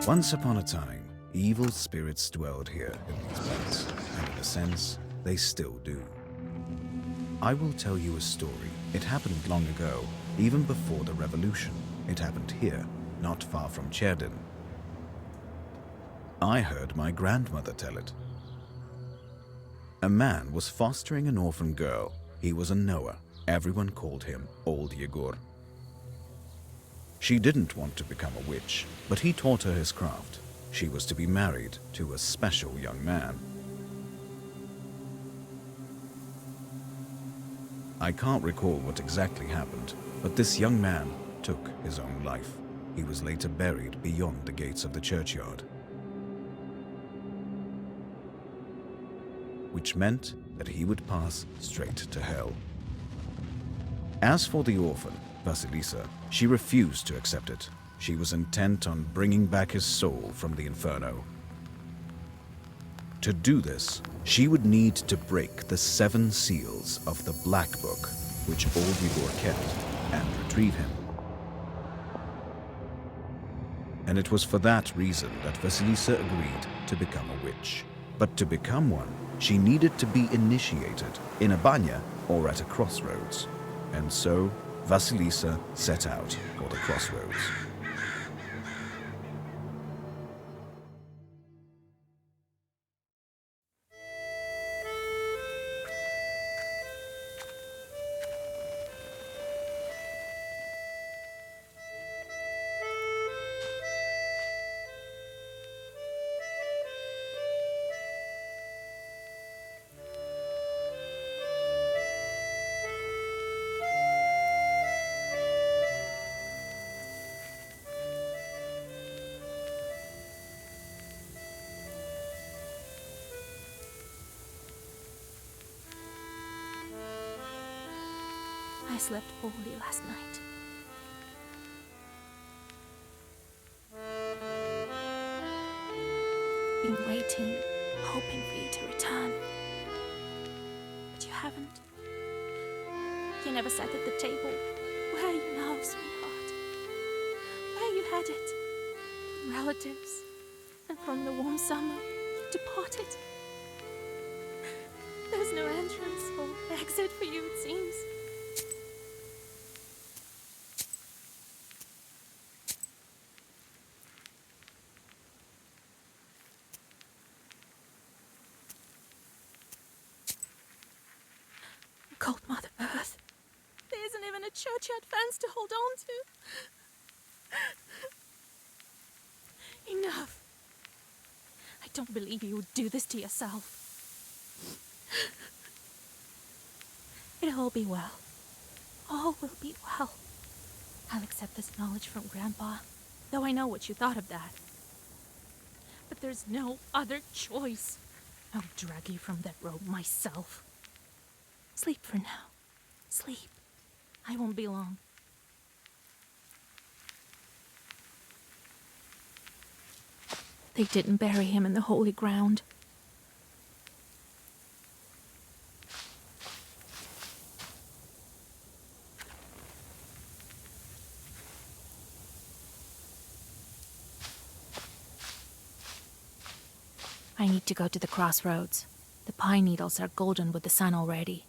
Once upon a time, evil spirits dwelled here in these parts, and in a sense, they still do. I will tell you a story. It happened long ago, even before the revolution. It happened here, not far from Cherdin. I heard my grandmother tell it. A man was fostering an orphan girl. He was a Noah. Everyone called him Old Yegor. She didn't want to become a witch, but he taught her his craft. She was to be married to a special young man. I can't recall what exactly happened, but this young man took his own life. He was later buried beyond the gates of the churchyard, which meant that he would pass straight to hell. As for the orphan, Vasilisa, she refused to accept it. She was intent on bringing back his soul from the inferno. To do this, she would need to break the 7 seals of the Black Book, which Old Yegor kept, and retrieve him. And it was for that reason that Vasilisa agreed to become a witch. But to become one, she needed to be initiated in a banya or at a crossroads. And so, Vasilisa set out for the crossroads. I slept poorly last night. Been waiting, hoping for you to return. But you haven't. You never sat at the table. Where are you now, sweetheart? Where you had it? From relatives. And from the warm summer, you departed. There's no entrance or exit for you, it seems. Cold Mother Earth. There isn't even a churchyard fence to hold on to. Enough. I don't believe you would do this to yourself. It'll all be well. All will be well. I'll accept this knowledge from Grandpa, though I know what you thought of that. But there's no other choice. I'll drag you from that road myself. Sleep for now. Sleep. I won't be long. They didn't bury him in the holy ground. I need to go to the crossroads. The pine needles are golden with the sun already.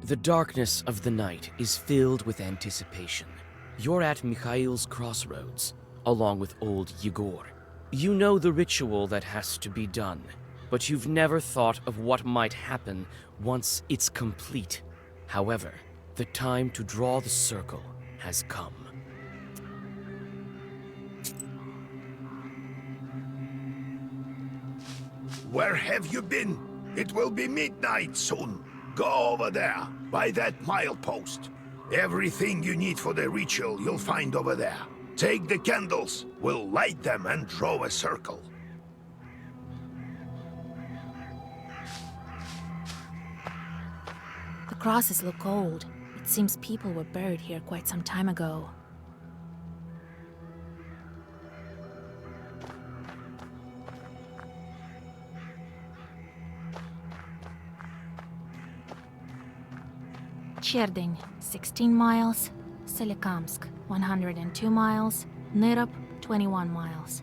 The darkness of the night is filled with anticipation. You're at Mikhail's crossroads, along with old Yegor. You know the ritual that has to be done, but you've never thought of what might happen once it's complete. However, the time to draw the circle has come. Where have you been? It will be midnight soon. Go over there, by that milepost. Everything you need for the ritual you'll find over there. Take the candles, we'll light them and draw a circle. The crosses look old. It seems people were buried here quite some time ago. Cherdyn, 16 miles. Solikamsk, 102 miles. Nyrop, 21 miles.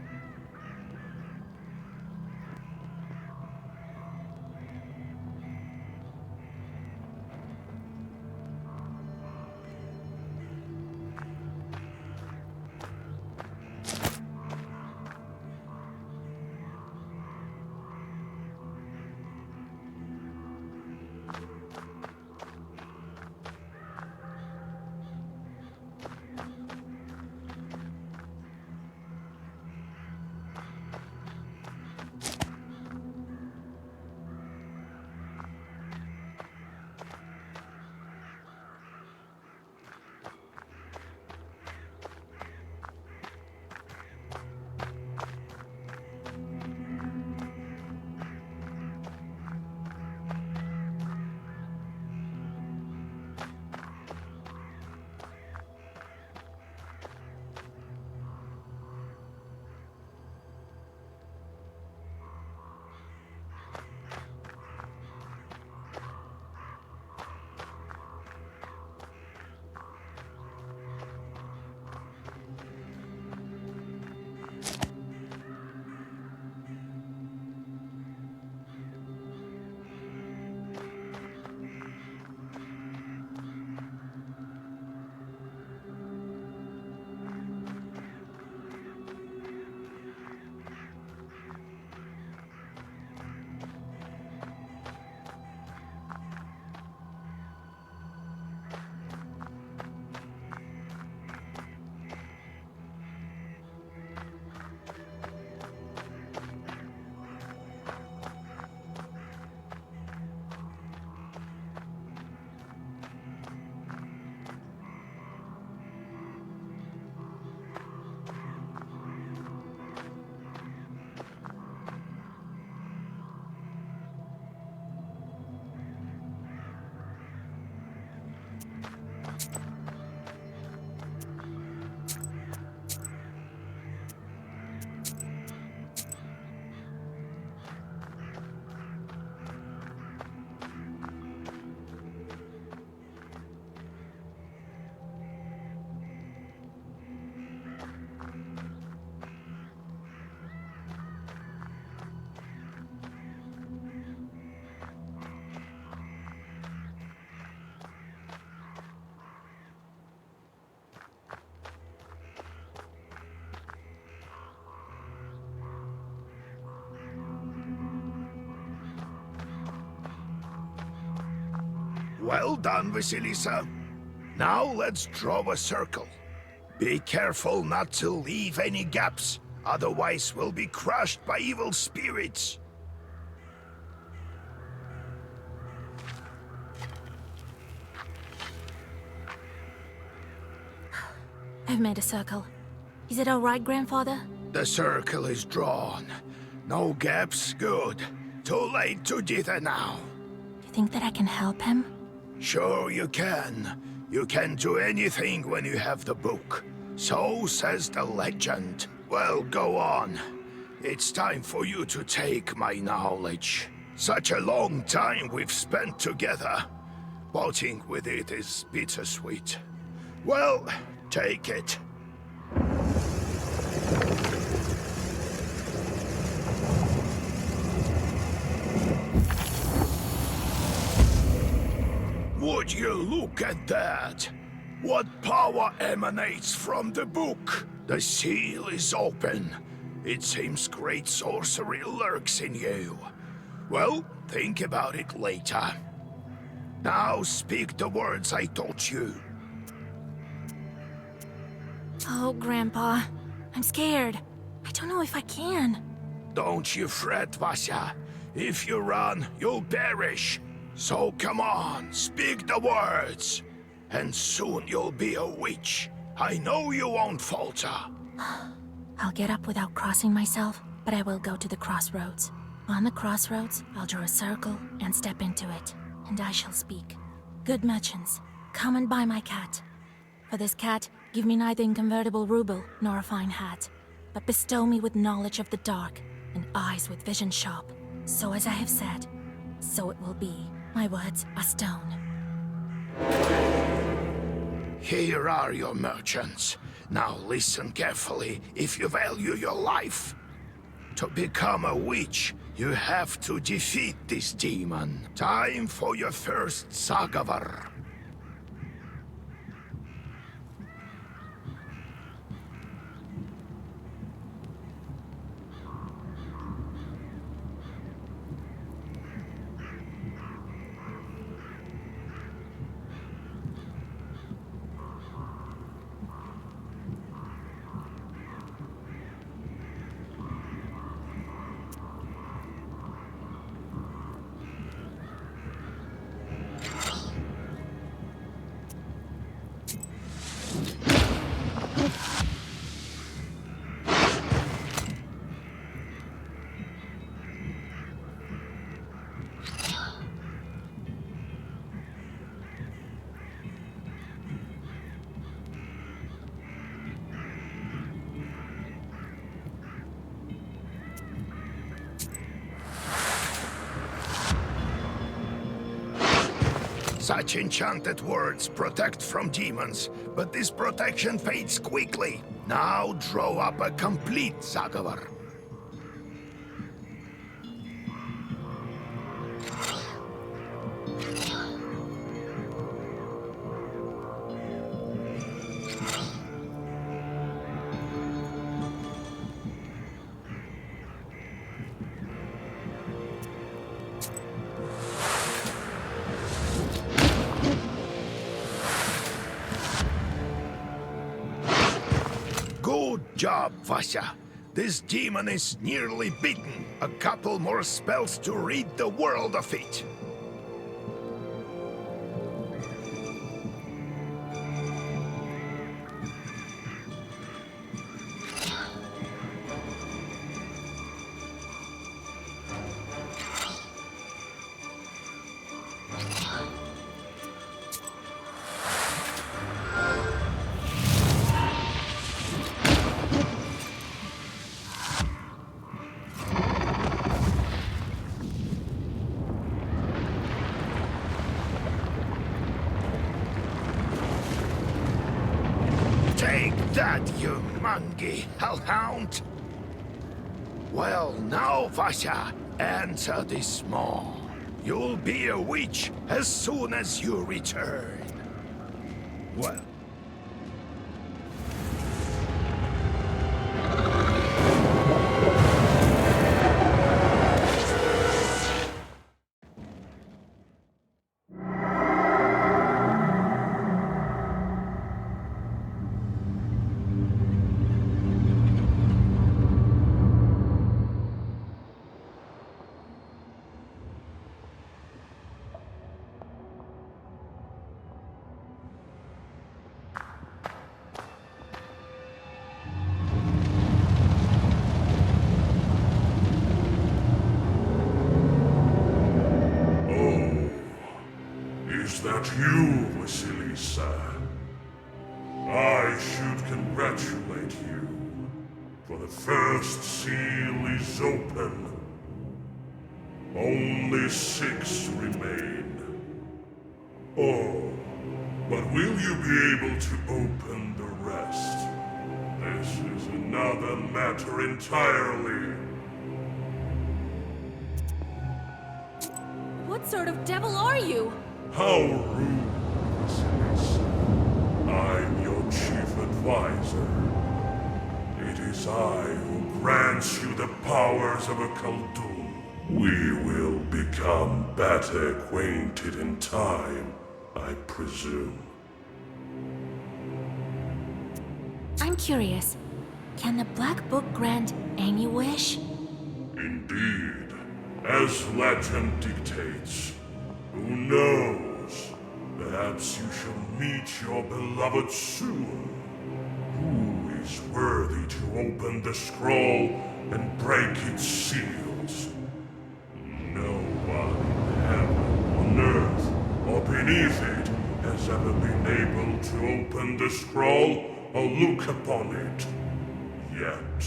Well done, Vasilisa. Now let's draw a circle. Be careful not to leave any gaps, otherwise we'll be crushed by evil spirits. I've made a circle. Is it all right, Grandfather? The circle is drawn. No gaps, good. Too late to dither now. Do you think that I can help him? Sure you can. You can do anything when you have the book. So says the legend. Well, go on. It's time for you to take my knowledge. Such a long time we've spent together. Parting with it is bittersweet. Well, take it. Would you look at that? What power emanates from the book? The seal is open. It seems great sorcery lurks in you. Well, think about it later. Now speak the words I taught you. Oh, Grandpa. I'm scared. I don't know if I can. Don't you fret, Vasya. If you run, you'll perish. So come on, speak the words. And soon you'll be a witch. I know you won't falter. I'll get up without crossing myself, but I will go to the crossroads. On the crossroads, I'll draw a circle and step into it, and I shall speak. Good merchants, come and buy my cat. For this cat, give me neither inconvertible ruble nor a fine hat, but bestow me with knowledge of the dark and eyes with vision sharp. So as I have said, so it will be. My words are stone. Here are your merchants. Now listen carefully if you value your life. To become a witch, you have to defeat this demon. Time for your first Sagavar. Such enchanted words protect from demons, but this protection fades quickly. Now draw up a complete Sagavar. Good job, Vasya. This demon is nearly beaten. A couple more spells to rid the world of it. Take that, you mangy hellhound! Well, now, Vasya, enter this maw. You'll be a witch as soon as you return. Well... Is that you, Vasilisa? I should congratulate you, for the first seal is open. Only 6 remain. Oh, but will you be able to open the rest? This is another matter entirely. What sort of devil are you? How rude. advisor. It is I who grants you the powers of a Khaldun. We will become better acquainted in time, I presume. I'm curious. Can the Black Book grant any wish? Indeed, as legend dictates. Who knows? Perhaps you shall meet your beloved soon. Who is worthy to open the scroll and break its seals? No one in heaven, on earth, or beneath it has ever been able to open the scroll or look upon it. Yet.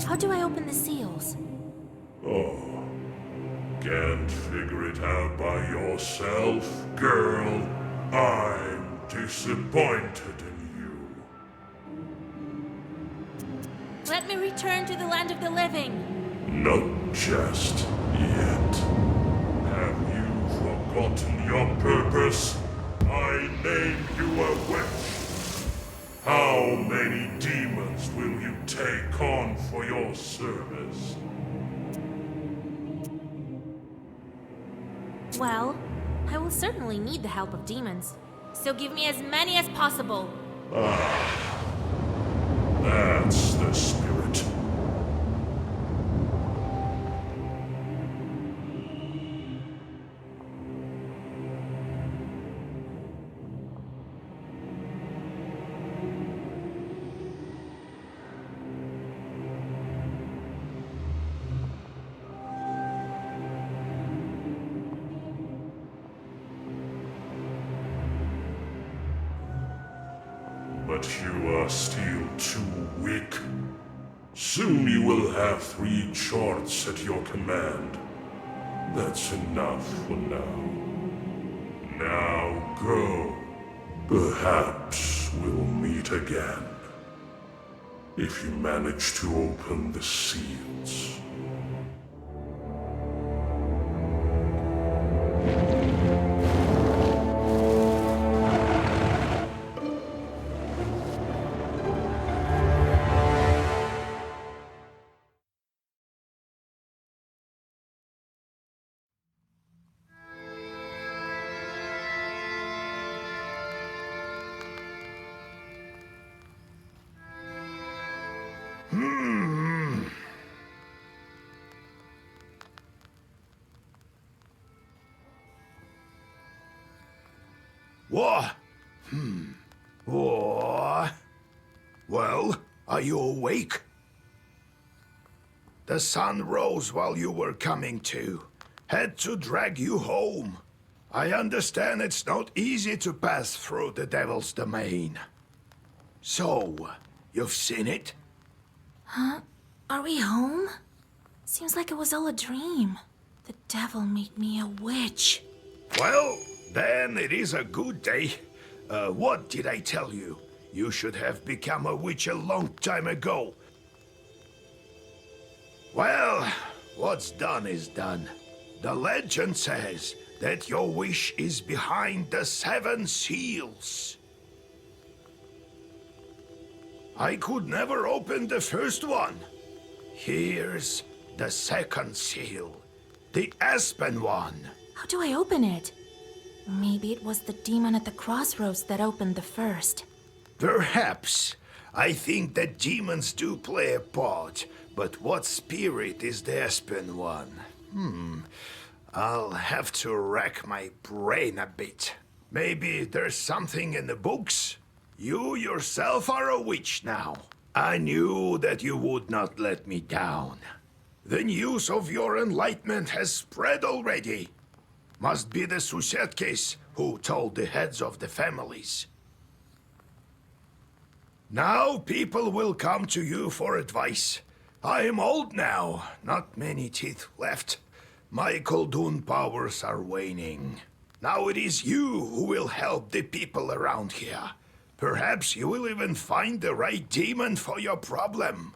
How do I open the seals? Oh. Can't figure it out by yourself, girl. I'm disappointed in you. Let me return to the land of the living. Not just yet. Have you forgotten your purpose? I named you a witch. How many demons will you take on for your service? Well, I will certainly need the help of demons. So give me as many as possible. That's the spirit. But you are still too weak. Soon you will have 3 charts at your command. That's enough for now. Now go. Perhaps we'll meet again. If you manage to open the seals. What? What? Well, are you awake? The sun rose while you were coming to. Had to drag you home. I understand it's not easy to pass through the Devil's domain. So, you've seen it? Huh? Are we home? Seems like it was all a dream. The devil made me a witch. Well, then it is a good day. What did I tell you? You should have become a witch a long time ago. Well, what's done is done. The legend says that your wish is behind the 7 seals. I could never open the first one. Here's the second seal. The aspen one. How do I open it? Maybe it was the demon at the crossroads that opened the first. Perhaps. I think that demons do play a part, but what spirit is the aspen one? I'll have to rack my brain a bit. Maybe there's something in the books? You yourself are a witch now. I knew that you would not let me down. The news of your enlightenment has spread already. Must be the Susetkes who told the heads of the families. Now people will come to you for advice. I am old now, not many teeth left. My Khaldun powers are waning. Now it is you who will help the people around here. Perhaps you will even find the right demon for your problem.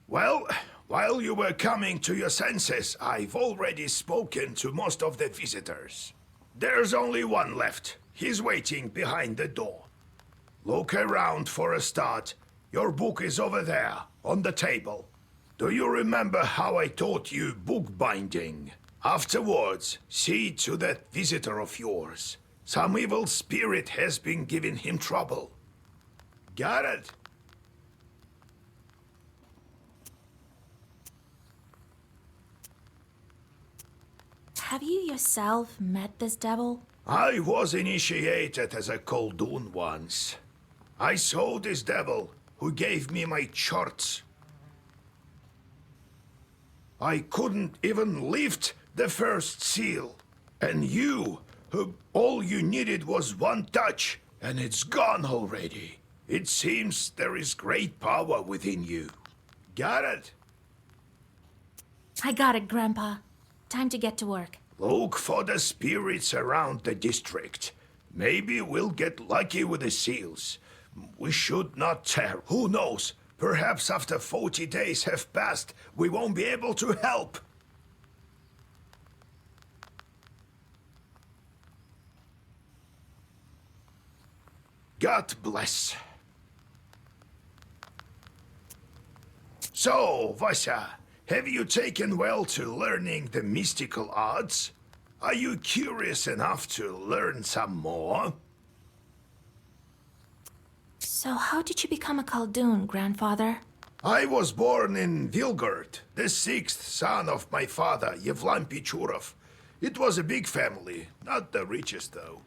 Well, while you were coming to your senses, I've already spoken to most of the visitors. There's only one left. He's waiting behind the door. Look around for a start. Your book is over there, on the table. Do you remember how I taught you bookbinding? Afterwards, see to that visitor of yours. Some evil spirit has been giving him trouble. Got it? Have you yourself met this devil? I was initiated as a Koldun once. I saw this devil who gave me my charts. I couldn't even lift the first seal. And you, who all you needed was one touch, and it's gone already. It seems there is great power within you. Got it? I got it, Grandpa. Time to get to work. Look for the spirits around the district. Maybe we'll get lucky with the seals. We should not tear. Who knows? Perhaps after 40 days have passed, we won't be able to help. God bless. So, Vasya, have you taken well to learning the mystical arts? Are you curious enough to learn some more? So how did you become a Khaldun, Grandfather? I was born in Vilgard, the sixth son of my father, Yevlam Pichurov. It was a big family, not the richest though.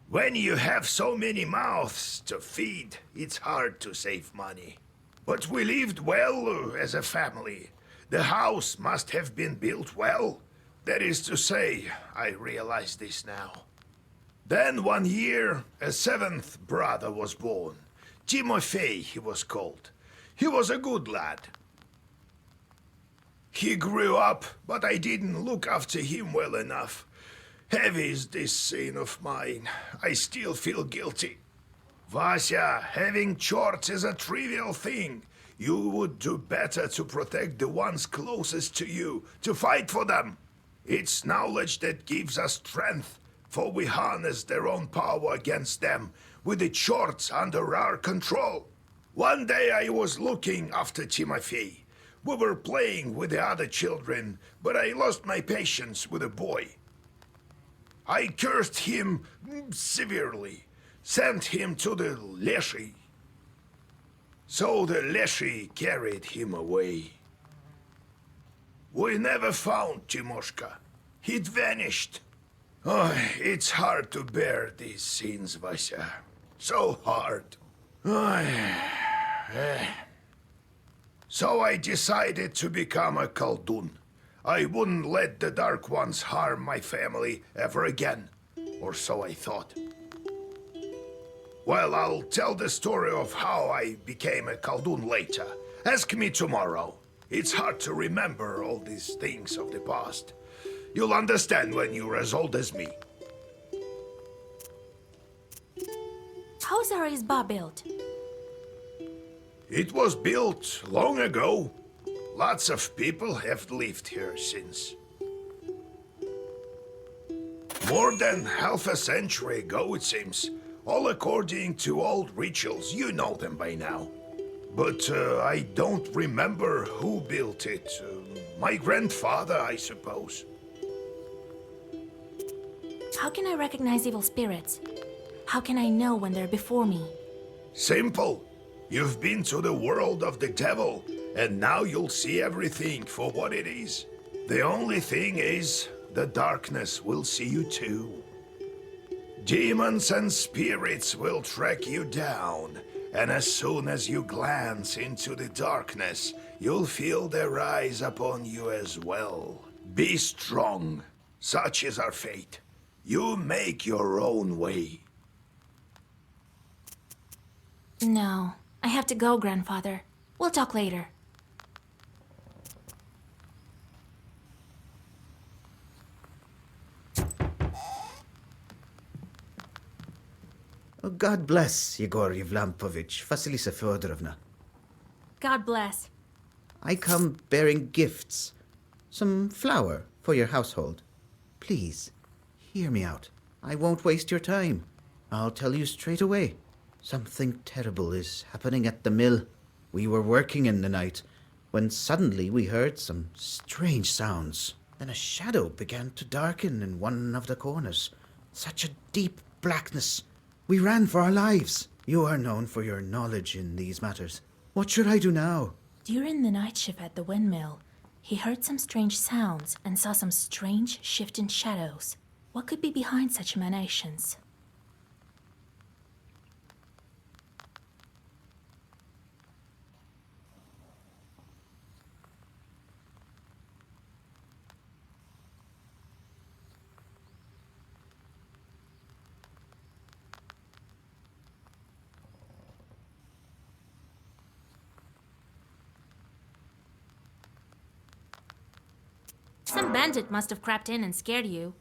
When you have so many mouths to feed, it's hard to save money. But we lived well as a family. The house must have been built well. That is to say, I realize this now. Then one year, a seventh brother was born. Timofey, he was called. He was a good lad. He grew up, but I didn't look after him well enough. Heavy is this sin of mine. I still feel guilty. Vasya, having charts is a trivial thing. You would do better to protect the ones closest to you, to fight for them. It's knowledge that gives us strength, for we harness their own power against them, with the charts under our control. One day I was looking after Timofey. We were playing with the other children, but I lost my patience with the boy. I cursed him severely, sent him to the Leshy. So the Leshy carried him away. We never found Timoshka. He'd vanished. Oh, it's hard to bear these scenes, Vasya. So hard. So I decided to become a Khaldun. I wouldn't let the Dark Ones harm my family ever again. Or so I thought. Well, I'll tell the story of how I became a Khaldun later. Ask me tomorrow. It's hard to remember all these things of the past. You'll understand when you're as old as me. How's our Izba built? It was built long ago. Lots of people have lived here since. More than half a century ago, it seems. All according to old rituals. You know them by now. But I don't remember who built it. My grandfather, I suppose. How can I recognize evil spirits? How can I know when they're before me? Simple. You've been to the world of the devil, and now you'll see everything for what it is. The only thing is, the darkness will see you too. Demons and spirits will track you down, and as soon as you glance into the darkness, you'll feel their eyes upon you as well. Be strong. Such is our fate. You make your own way. No, I have to go, Grandfather. We'll talk later. Oh, God bless Yegor Yevlampovich, Vasilisa Fyodorovna. God bless. I come bearing gifts. Some flour for your household. Please, hear me out. I won't waste your time. I'll tell you straight away. Something terrible is happening at the mill. We were working in the night when suddenly we heard some strange sounds. Then a shadow began to darken in one of the corners. Such a deep blackness. We ran for our lives. You are known for your knowledge in these matters. What should I do now? During the night shift at the windmill, he heard some strange sounds and saw some strange shifting shadows. What could be behind such emanations? Some bandit must have crept in and scared you.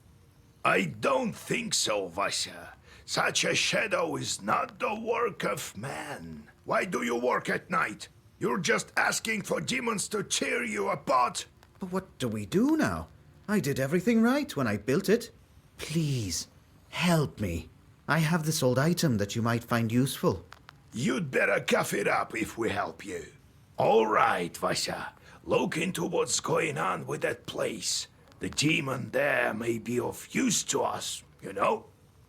I don't think so, Vasya. Such a shadow is not the work of man. Why do you work at night? You're just asking for demons to tear you apart. But what do we do now? I did everything right when I built it. Please, help me. I have this old item that you might find useful. You'd better cough it up if we help you. All right, Vasya. Look into what's going on with that place. The demon there may be of use to us, you know?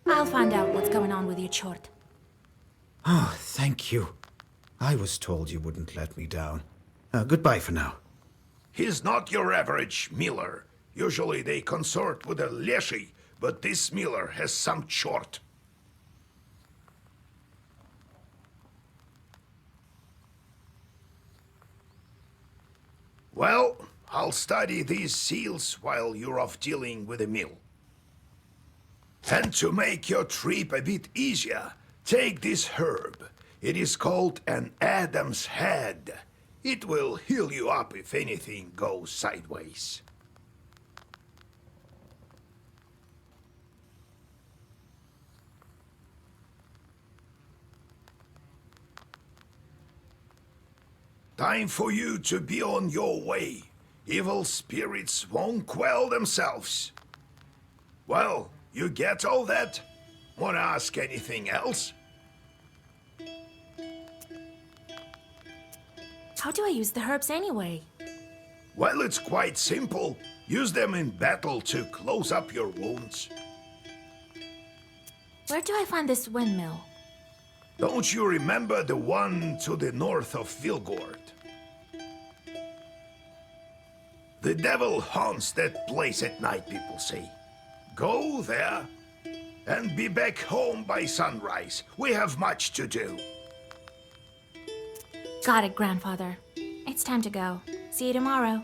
I'll find out what's going on with your chort. Oh, thank you. I was told you wouldn't let me down. Goodbye for now. He's not your average miller. Usually they consort with a leshy, but this miller has some chort. Well, I'll study these seals while you're off dealing with the mill. And to make your trip a bit easier, take this herb. It is called an Adam's head. It will heal you up if anything goes sideways. Time for you to be on your way. Evil spirits won't quell themselves. Well, you get all that? Wanna ask anything else? How do I use the herbs anyway? Well, it's quite simple. Use them in battle to close up your wounds. Where do I find this windmill? Don't you remember the one to the north of Vilgord? The devil haunts that place at night, people say. Go there and be back home by sunrise. We have much to do. Got it, Grandfather. It's time to go. See you tomorrow.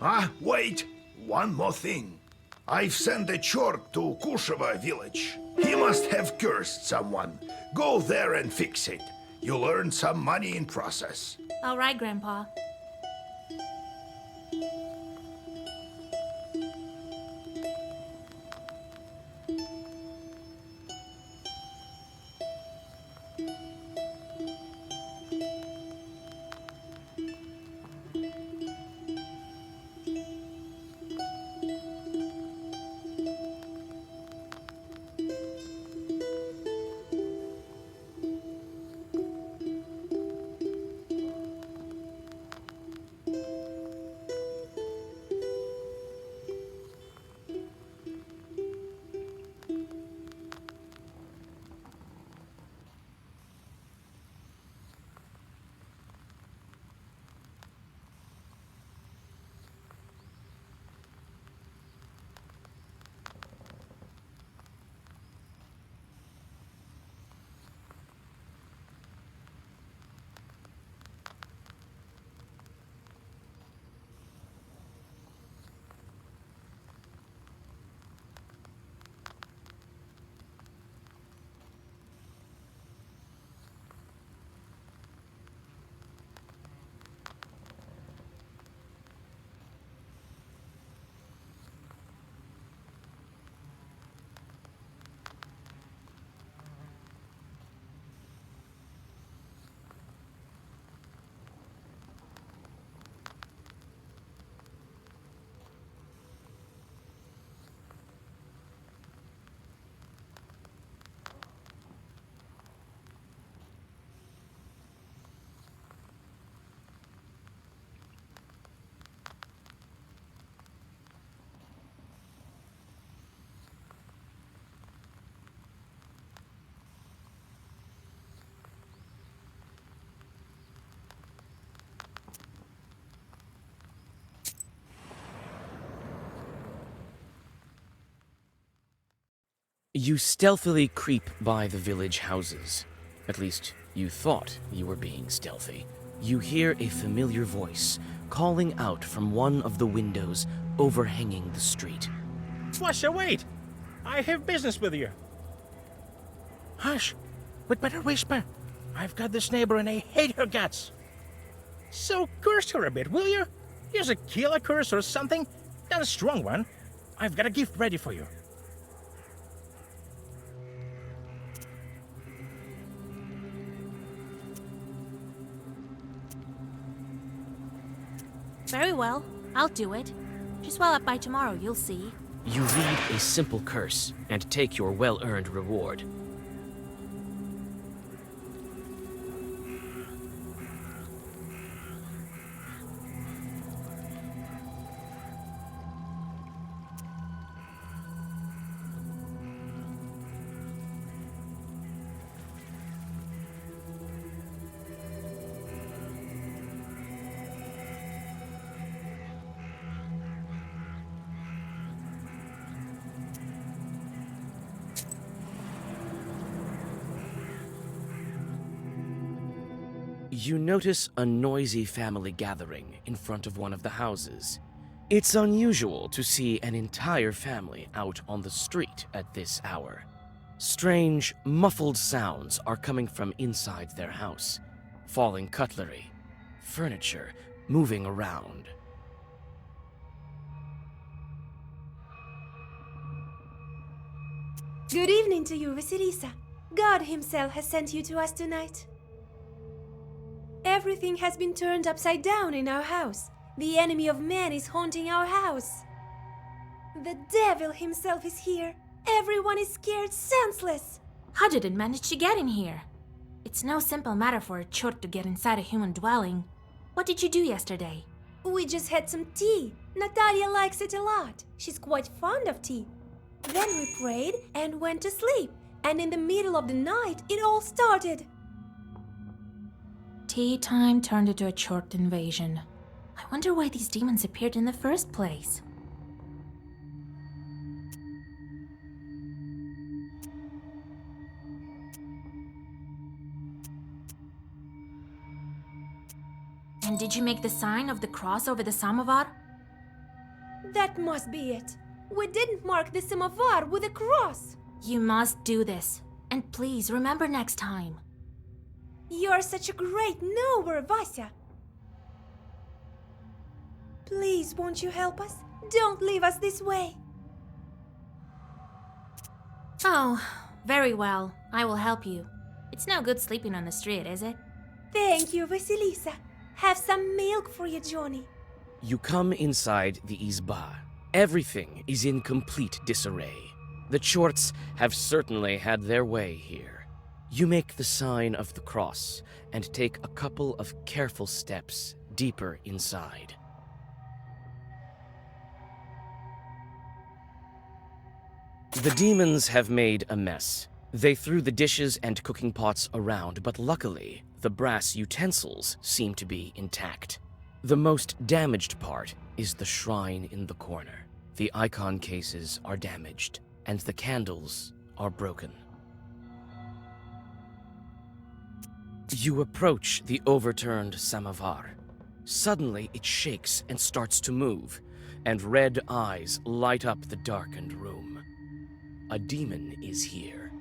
Ah, wait! One more thing. I've sent a chort to Kusheva village. He must have cursed someone. Go there and fix it. You'll earn some money in process. All right, Grandpa. You stealthily creep by the village houses. At least, you thought you were being stealthy. You hear a familiar voice calling out from one of the windows overhanging the street. What's your wait? I have business with you. Hush! We'd better whisper. I've got this neighbor and I hate her guts. So curse her a bit, will you? Use a killer curse or something. Not a strong one. I've got a gift ready for you. Very well, I'll do it. Just well up by tomorrow, you'll see. You read a simple curse and take your well-earned reward. You notice a noisy family gathering in front of one of the houses. It's unusual to see an entire family out on the street at this hour. Strange, muffled sounds are coming from inside their house. Falling cutlery, furniture moving around. Good evening to you, Vasilisa. God himself has sent you to us tonight. Everything has been turned upside down in our house. The enemy of man is haunting our house. The devil himself is here. Everyone is scared senseless. How did it manage to get in here? It's no simple matter for a chort to get inside a human dwelling. What did you do yesterday? We just had some tea. Natalia likes it a lot. She's quite fond of tea. Then we prayed and went to sleep. And in the middle of the night, it all started. Tea time turned into a chort invasion. I wonder why these demons appeared in the first place. And did you make the sign of the cross over the samovar? That must be it. We didn't mark the samovar with a cross. You must do this. And please remember next time. You're such a great knower, Vasya. Please, won't you help us? Don't leave us this way. Oh, very well. I will help you. It's no good sleeping on the street, is it? Thank you, Vasilisa. Have some milk for you, Johnny. You come inside the izba. Everything is in complete disarray. The chorts have certainly had their way here. You make the sign of the cross and take a couple of careful steps deeper inside. The demons have made a mess. They threw the dishes and cooking pots around, but luckily, the brass utensils seem to be intact. The most damaged part is the shrine in the corner. The icon cases are damaged, and the candles are broken. You approach the overturned samovar. Suddenly, it shakes and starts to move, and red eyes light up the darkened room. A demon is here.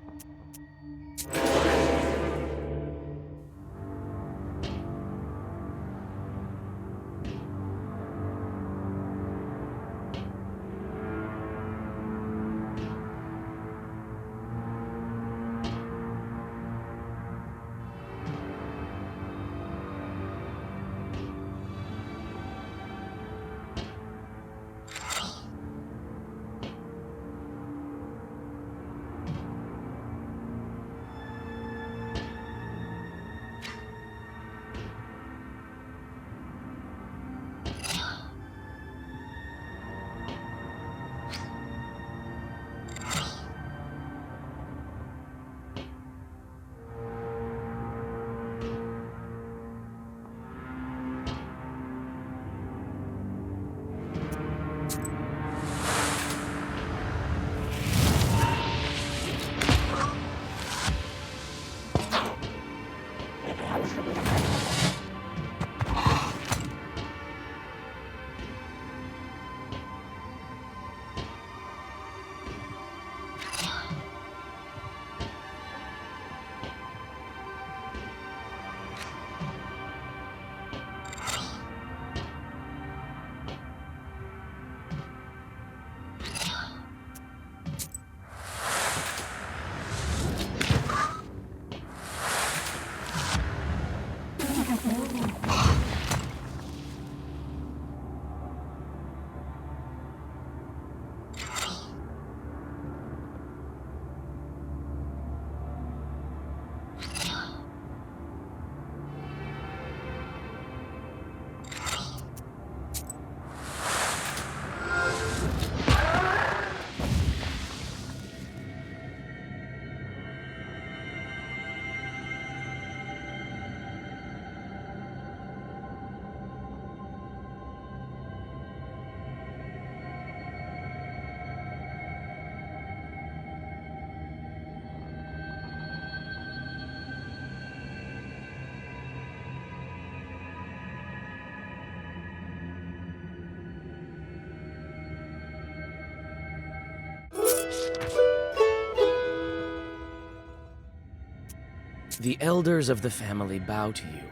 The elders of the family bow to you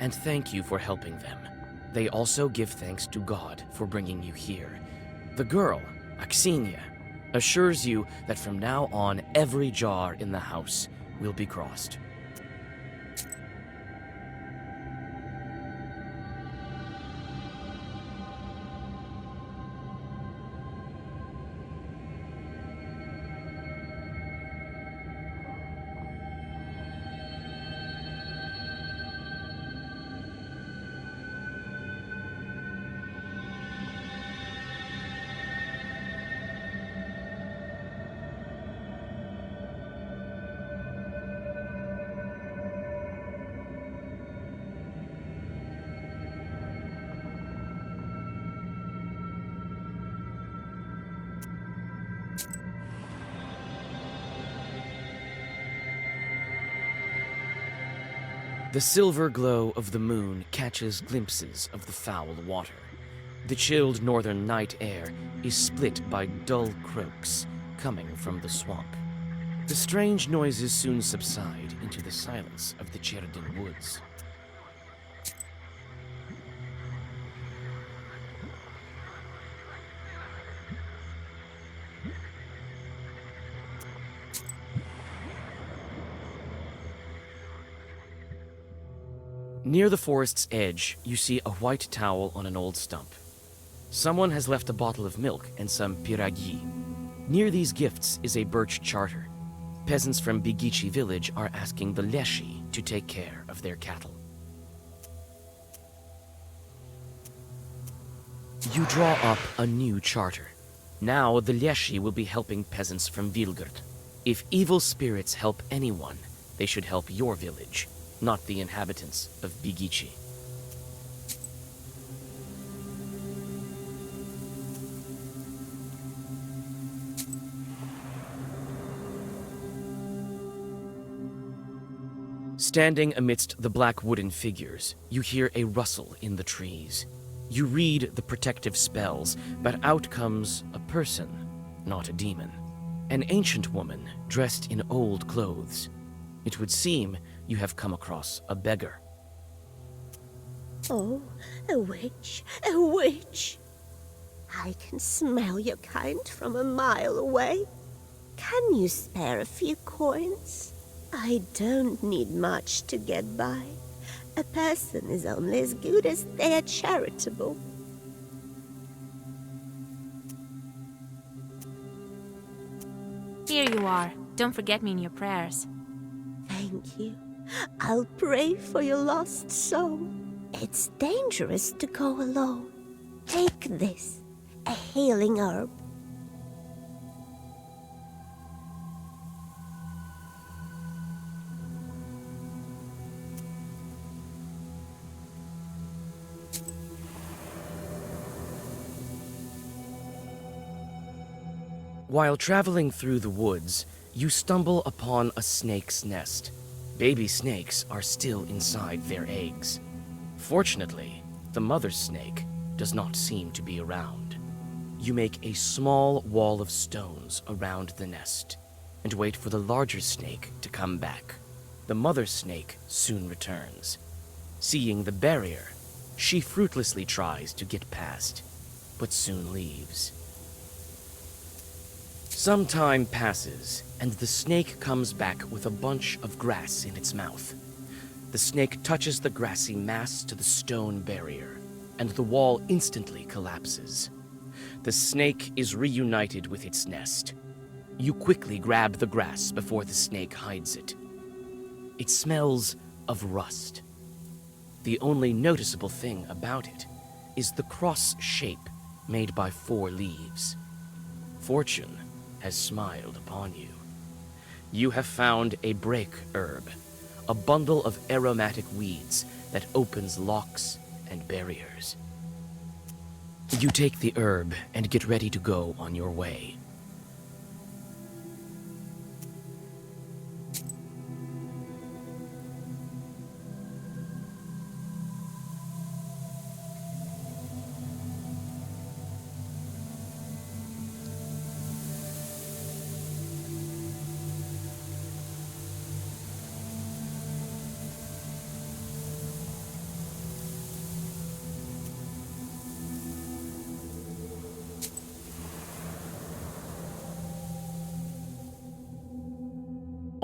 and thank you for helping them. They also give thanks to God for bringing you here. The girl, Axinia, assures you that from now on every jar in the house will be crossed. The silver glow of the moon catches glimpses of the foul water. The chilled northern night air is split by dull croaks coming from the swamp. The strange noises soon subside into the silence of the Cherdin woods. Near the forest's edge, you see a white towel on an old stump. Someone has left a bottle of milk and some piragi. Near these gifts is a birch charter. Peasants from Bigici village are asking the Leshi to take care of their cattle. You draw up a new charter. Now the Leshi will be helping peasants from Vilgard. If evil spirits help anyone, they should help your village, not the inhabitants of Bigici. Standing amidst the black wooden figures, you hear a rustle in the trees. You read the protective spells, but out comes a person, not a demon. An ancient woman dressed in old clothes. It would seem you have come across a beggar. Oh, a witch, a witch! I can smell your kind from a mile away. Can you spare a few coins? I don't need much to get by. A person is only as good as they are charitable. Here you are. Don't forget me in your prayers. Thank you. I'll pray for your lost soul. It's dangerous to go alone. Take this, a healing herb. While traveling through the woods, you stumble upon a snake's nest. Baby snakes are still inside their eggs. Fortunately, the mother snake does not seem to be around. You make a small wall of stones around the nest and wait for the larger snake to come back. The mother snake soon returns. Seeing the barrier, she fruitlessly tries to get past, but soon leaves. Some time passes, and the snake comes back with a bunch of grass in its mouth. The snake touches the grassy mass to the stone barrier, and the wall instantly collapses. The snake is reunited with its nest. You quickly grab the grass before the snake hides it. It smells of rust. The only noticeable thing about it is the cross shape made by 4 leaves. Fortune has smiled upon you. You have found a break herb, a bundle of aromatic weeds that opens locks and barriers. You take the herb and get ready to go on your way.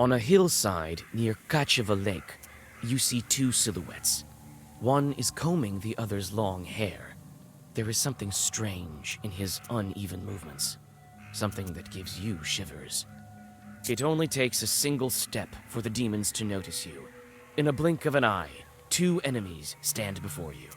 On a hillside near Kacheva Lake, you see two silhouettes. One is combing the other's long hair. There is something strange in his uneven movements, something that gives you shivers. It only takes a single step for the demons to notice you. In a blink of an eye, two enemies stand before you.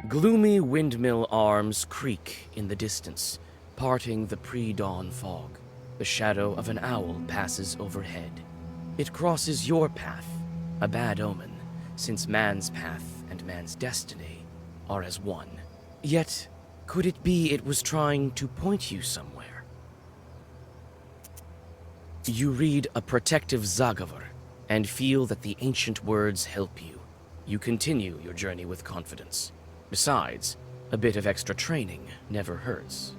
Gloomy windmill arms creak in the distance, parting the pre-dawn fog. The shadow of an owl passes overhead. It crosses your path, a bad omen, since man's path and man's destiny are as one. Yet, could it be it was trying to point you somewhere? You read a protective Zagavur and feel that the ancient words help you. You continue your journey with confidence. Besides, a bit of extra training never hurts.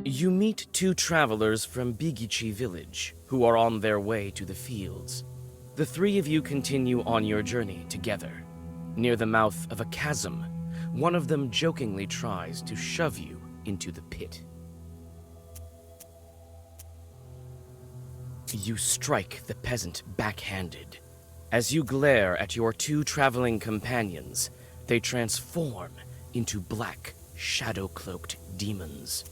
You meet two travelers from Bigichi village who are on their way to the fields. The three of you continue on your journey together. Near the mouth of a chasm, one of them jokingly tries to shove you into the pit. You strike the peasant backhanded. As you glare at your two traveling companions, they transform into black, shadow-cloaked demons.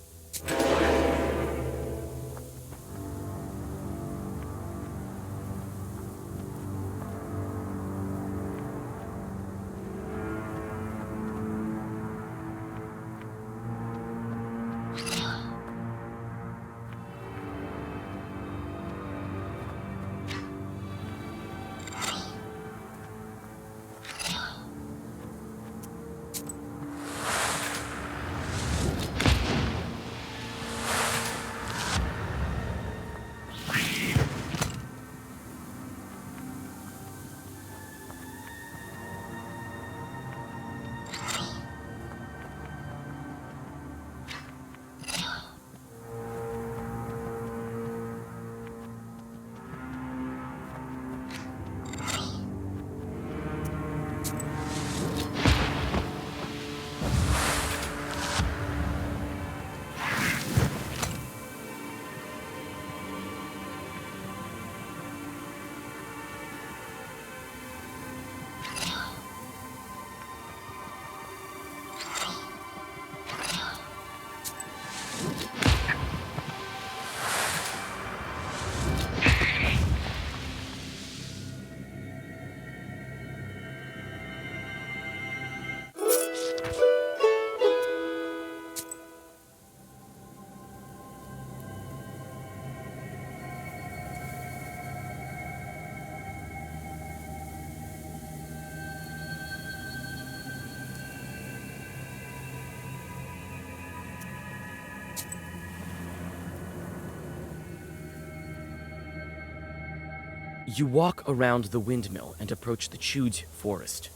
You walk around the windmill and approach the chewed forest.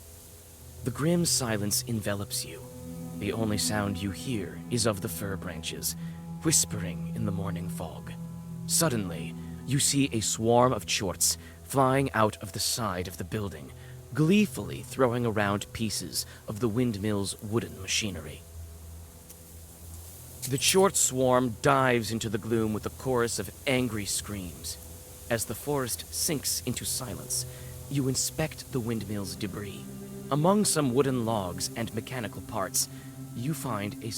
The grim silence envelops you. The only sound you hear is of the fir branches, whispering in the morning fog. Suddenly, you see a swarm of chorts flying out of the side of the building, gleefully throwing around pieces of the windmill's wooden machinery. The chort swarm dives into the gloom with a chorus of angry screams. As the forest sinks into silence, you inspect the windmill's debris. Among some wooden logs and mechanical parts, you find a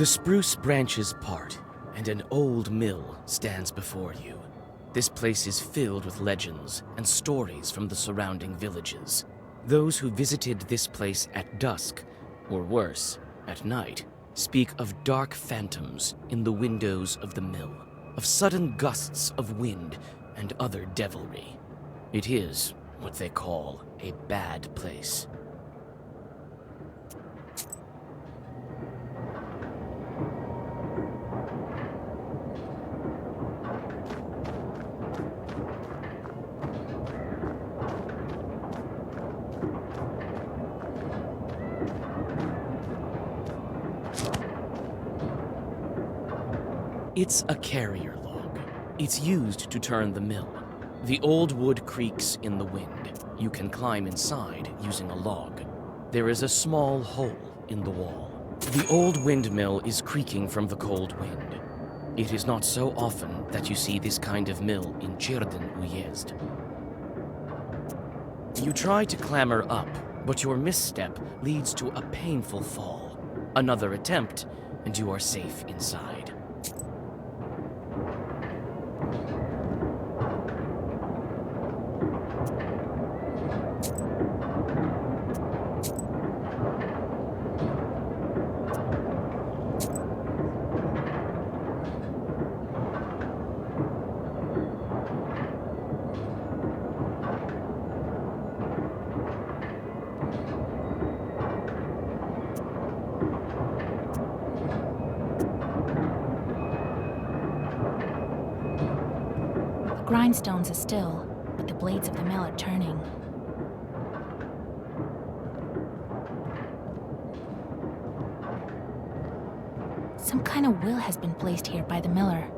The spruce branches part, and an old mill stands before you. This place is filled with legends and stories from the surrounding villages. Those who visited this place at dusk, or worse, at night, speak of dark phantoms in the windows of the mill, of sudden gusts of wind and other devilry. It is what they call a bad place. It's a carrier log. It's used to turn the mill. The old wood creaks in the wind. You can climb inside using a log. There is a small hole in the wall. The old windmill is creaking from the cold wind. It is not so often that you see this kind of mill in Cerdan Uyezd. You try to clamber up, but your misstep leads to a painful fall. Another attempt, and you are safe inside. Grindstones are still, but the blades of the mill are turning. Some kind of will has been placed here by the miller.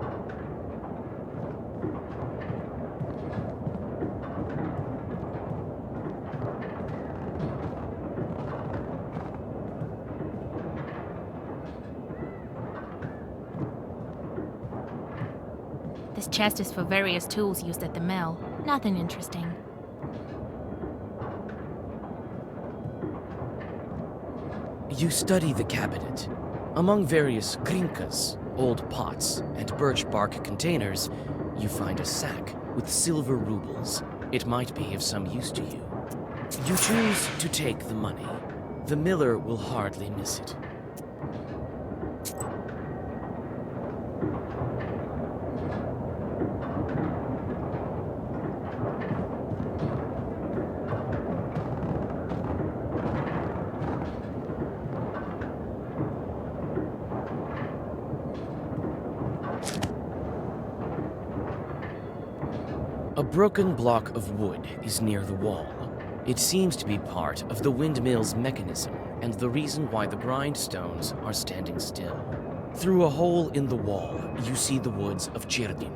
This chest is for various tools used at the mill. Nothing interesting. You study the cabinet. Among various krinkas, old pots, and birch bark containers, you find a sack with silver rubles. It might be of some use to you. You choose to take the money. The miller will hardly miss it. A broken block of wood is near the wall. It seems to be part of the windmill's mechanism and the reason why the grindstones are standing still. Through a hole in the wall, you see the woods of Cerdan.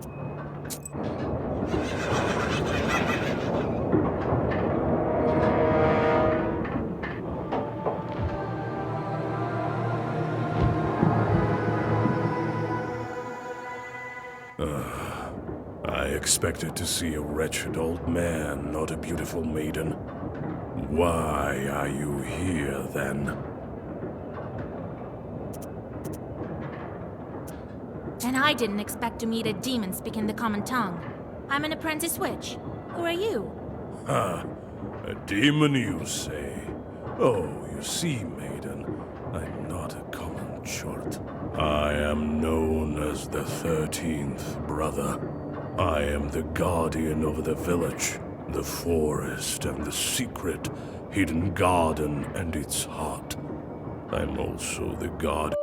I expected to see a wretched old man, not a beautiful maiden. Why are you here, then? And I didn't expect to meet a demon speaking the common tongue. I'm an apprentice witch. Who are you? Ah, a demon, you say? Oh, you see, maiden, I'm not a common chort. I am known as the 13th brother. I am the guardian of the village, the forest, and the secret hidden garden and its heart. I'm also the god.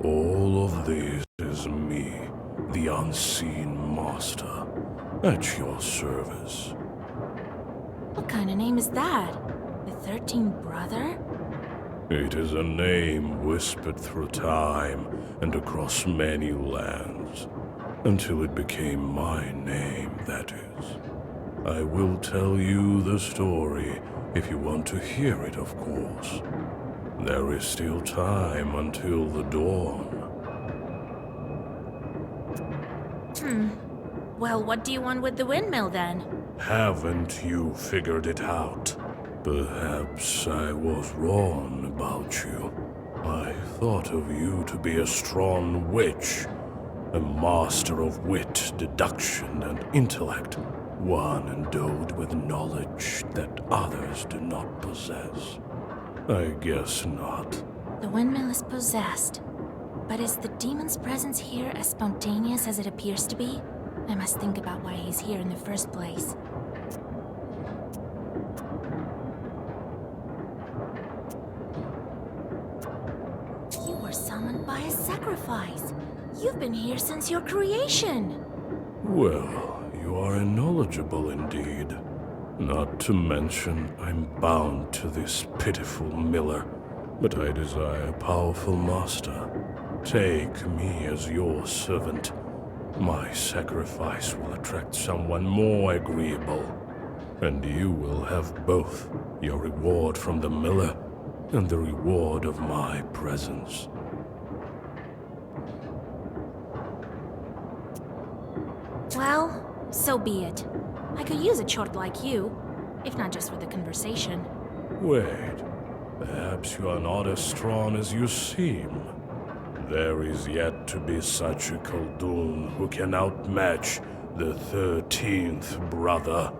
All of this is me, the unseen master, at your service. What kind of name is that? The 13th brother? It is a name whispered through time and across many lands, until it became my name, that is. I will tell you the story if you want to hear it, of course. There is still time until the dawn. Well, what do you want with the windmill, then? Haven't you figured it out? Perhaps I was wrong about you. I thought of you to be a strong witch, a master of wit, deduction, and intellect, one endowed with knowledge that others do not possess. I guess not. The windmill is possessed. But is the demon's presence here as spontaneous as it appears to be? I must think about why he's here in the first place. You were summoned by a sacrifice. You've been here since your creation. Well, you are knowledgeable indeed. Not to mention, I'm bound to this pitiful miller, but I desire a powerful master. Take me as your servant. My sacrifice will attract someone more agreeable, and you will have both your reward from the miller and the reward of my presence. Well, so be it. I could use a chort like you, if not just for the conversation. Wait, perhaps you are not as strong as you seem. There is yet to be such a Khaldun who can outmatch the 13th brother.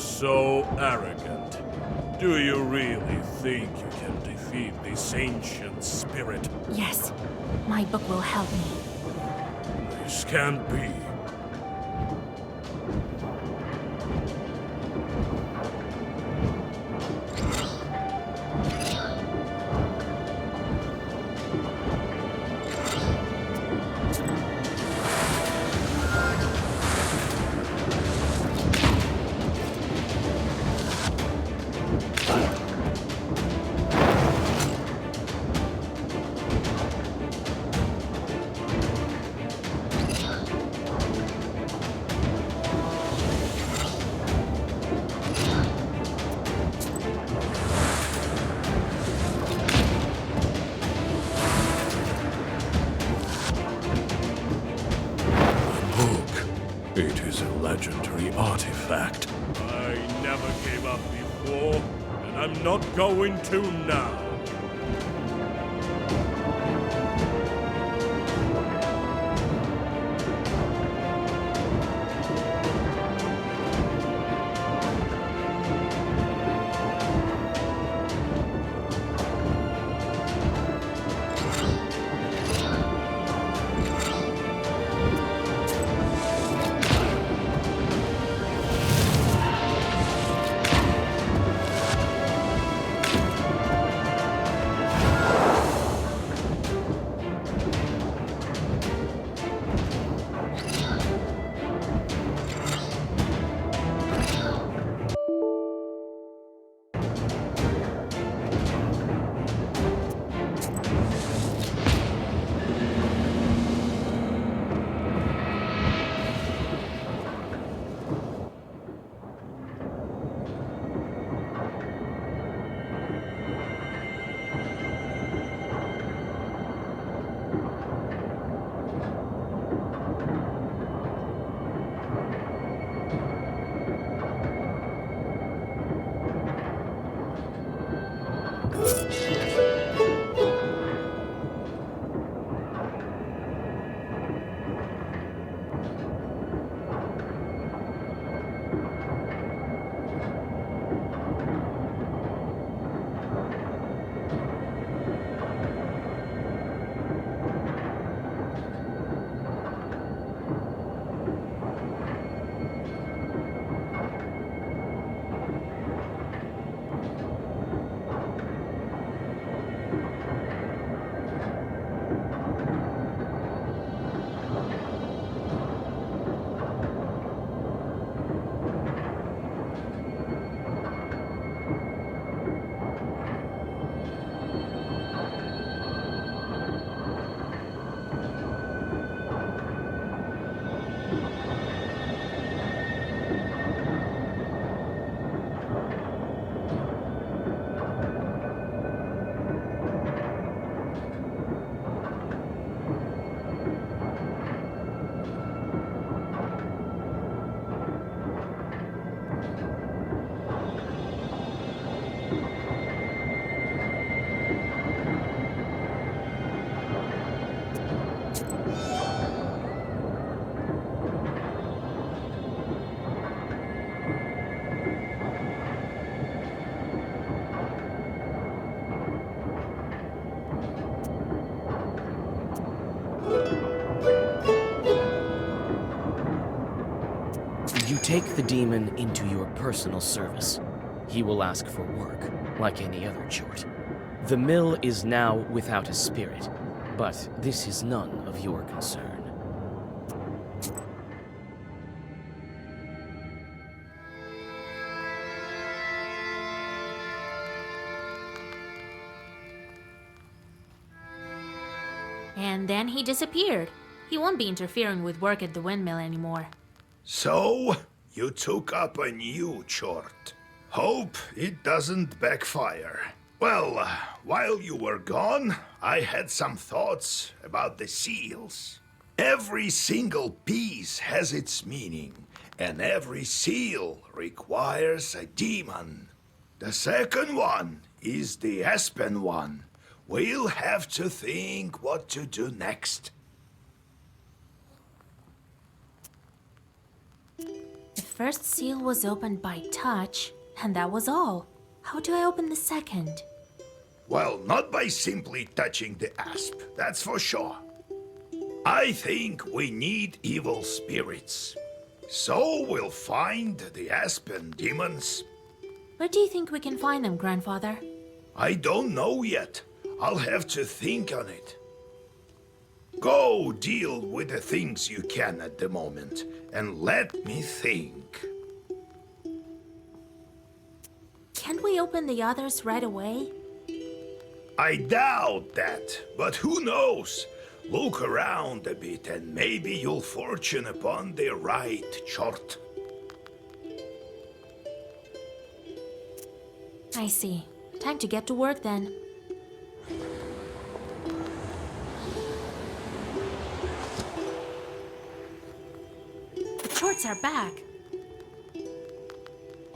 So arrogant. Do you really think you can defeat this ancient spirit? Yes, my book will help me. This can't be. It is a legendary artifact. I never gave up before, and I'm not going to now. You take the demon into your personal service. He will ask for work, like any other chort. The mill is now without a spirit, but this is none of your concern. And then he disappeared. He won't be interfering with work at the windmill anymore. So, you took up a new chort. Hope it doesn't backfire. Well, while you were gone, I had some thoughts about the seals. Every single piece has its meaning, and every seal requires a demon. The second one is the aspen one. We'll have to think what to do next. The first seal was opened by touch, and that was all. How do I open the second? Well, not by simply touching the asp, that's for sure. I think we need evil spirits. So we'll find the aspen demons. Where do you think we can find them, Grandfather? I don't know yet. I'll have to think on it. Go deal with the things you can at the moment, and let me think. Can't we open the others right away? I doubt that, but who knows? Look around a bit and maybe you'll fortune upon the right chort. I see. Time to get to work then. The chorts are back.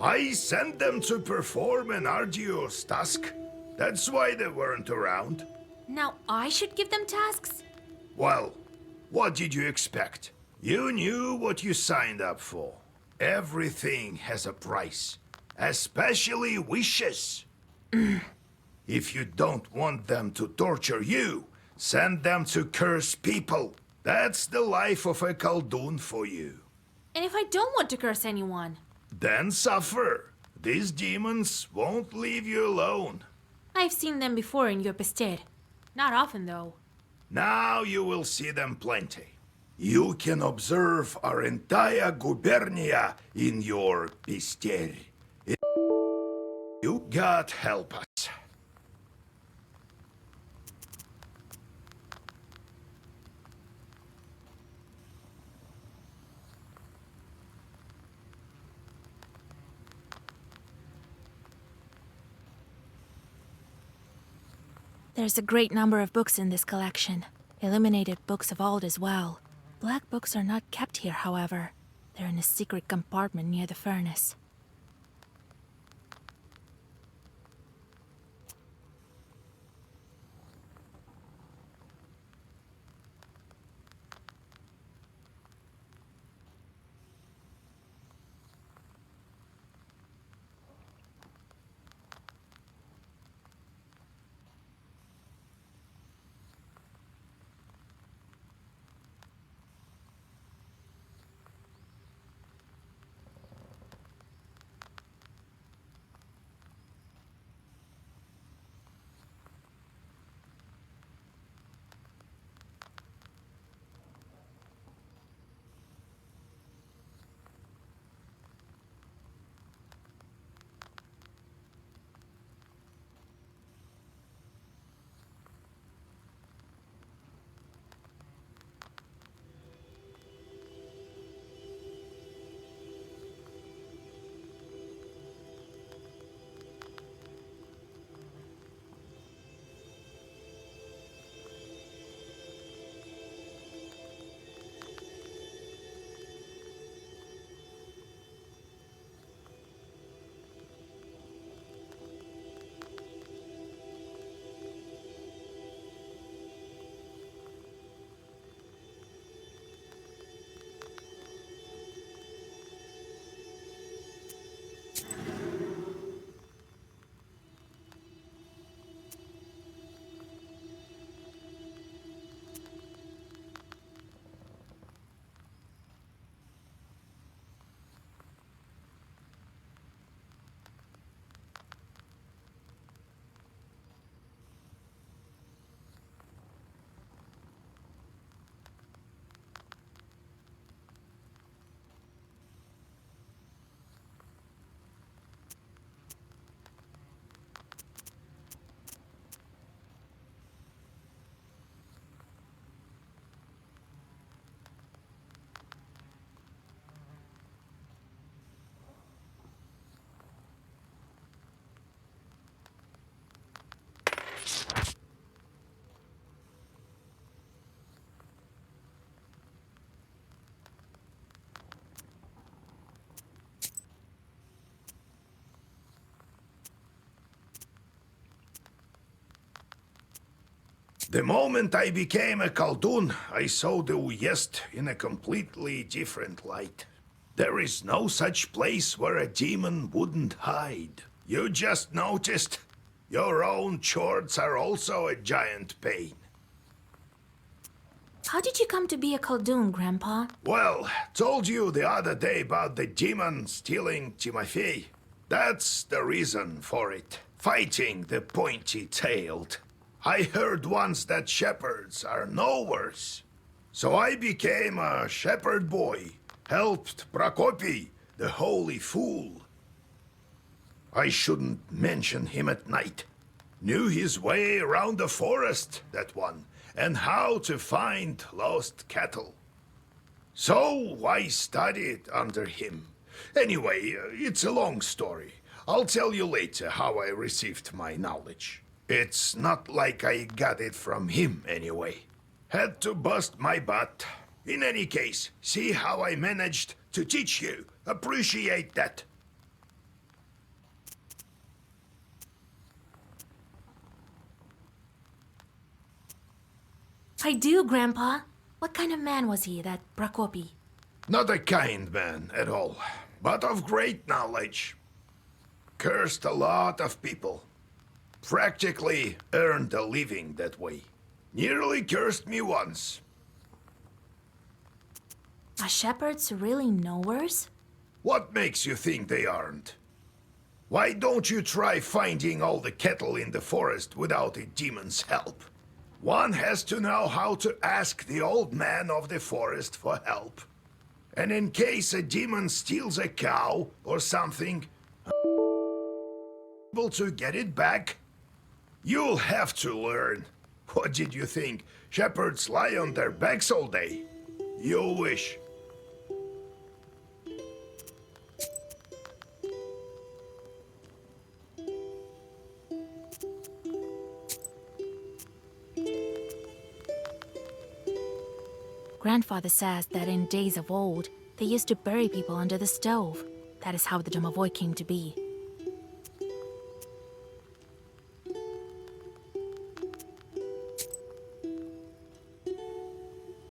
I sent them to perform an arduous task. That's why they weren't around. Now I should give them tasks? Well, what did you expect? You knew what you signed up for. Everything has a price, especially wishes. If you don't want them to torture you, send them to curse people. That's the life of a Khaldun for you. And if I don't want to curse anyone? Then suffer. These demons won't leave you alone. I've seen them before in your pested. Not often, though. Now you will see them plenty. You can observe our entire gubernia in your pister. You God help us. There's a great number of books in this collection. Illuminated books of old as well. Black books are not kept here, however. They're in a secret compartment near the furnace. The moment I became a Khaldun, I saw the Uyest in a completely different light. There is no such place where a demon wouldn't hide. You just noticed? Your own chords are also a giant pain. How did you come to be a Khaldun, Grandpa? Well, told you the other day about the demon stealing Timofey. That's the reason for it. Fighting the pointy-tailed. I heard once that shepherds are no worse. So I became a shepherd boy. Helped Prokopy, the holy fool. I shouldn't mention him at night. Knew his way around the forest, that one, and how to find lost cattle. So I studied under him. Anyway, it's a long story. I'll tell you later how I received my knowledge. It's not like I got it from him anyway. Had to bust my butt. In any case, see how I managed to teach you. Appreciate that. I do, Grandpa. What kind of man was he, that Prokopy? Not a kind man at all, but of great knowledge. Cursed a lot of people. Practically earned a living that way. Nearly cursed me once. Are shepherds really knowers? What makes you think they aren't? Why don't you try finding all the cattle in the forest without a demon's help? One has to know how to ask the old man of the forest for help. And in case a demon steals a cow or something, able to get it back, you'll have to learn. What did you think? Shepherds lie on their backs all day? You wish. Grandfather says that in days of old, they used to bury people under the stove. That is how the Domovoy came to be.